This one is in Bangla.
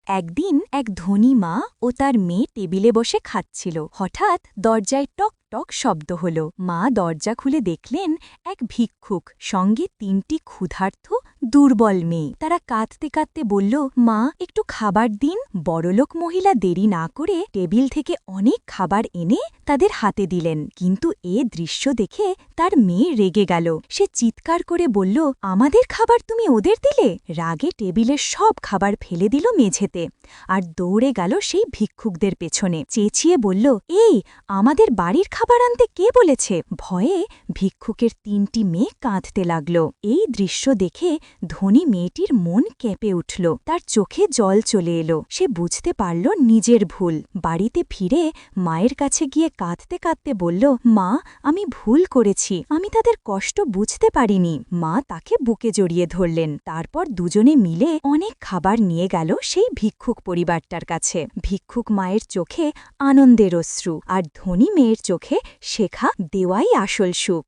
একদিন এক ধনী মা ও তার মেয়ে টেবিলে বসে খাচ্ছিল। হঠাৎ দরজায় টক টক শব্দ হল। মা দরজা খুলে দেখলেন এক ভিক্ষুক, সঙ্গে ৩টি ক্ষুধার্ত দুর্বল মেয়ে। তারা কাঁদতে কাঁদতে বলল, মা একটু খাবার দিন। বড়লোক মহিলা দেরি না করে টেবিল থেকে অনেক খাবার এনে তাদের হাতে দিলেন। কিন্তু এ দৃশ্য দেখে তার মেয়ে রেগে গেল। সে চিৎকার করে বলল, আমাদের খাবার তুমি ওদের দিলে? রাগে টেবিলের সব খাবার ফেলে দিল মেঝেতে আর দৌড়ে গেল সেই ভিক্ষুকদের পেছনে। চেঁচিয়ে বলল, এই আমাদের বাড়ির খাবার আনতে কে বলেছে? ভয়ে ভিক্ষুকের ৩টি মেয়ে কাঁদতে লাগল। এই দৃশ্য দেখে ধনী মেয়েটির মন কেঁপে উঠল, তার চোখে জল চলে এলো। সে বুঝতে পারল নিজের ভুল। বাড়িতে ফিরে মায়ের কাছে গিয়ে কাঁদতে কাঁদতে বলল, মা আমি ভুল করেছি, আমি তাদের কষ্ট বুঝতে পারিনি। মা তাকে বুকে জড়িয়ে ধরলেন। তারপর দুজনে মিলে অনেক খাবার নিয়ে গেল সেই ভিক্ষুক পরিবারটার কাছে। ভিক্ষুক মায়ের চোখে আনন্দের অশ্রু, আর ধনী মেয়ের চোখে শেখা দেওয়াই আসল সুখ।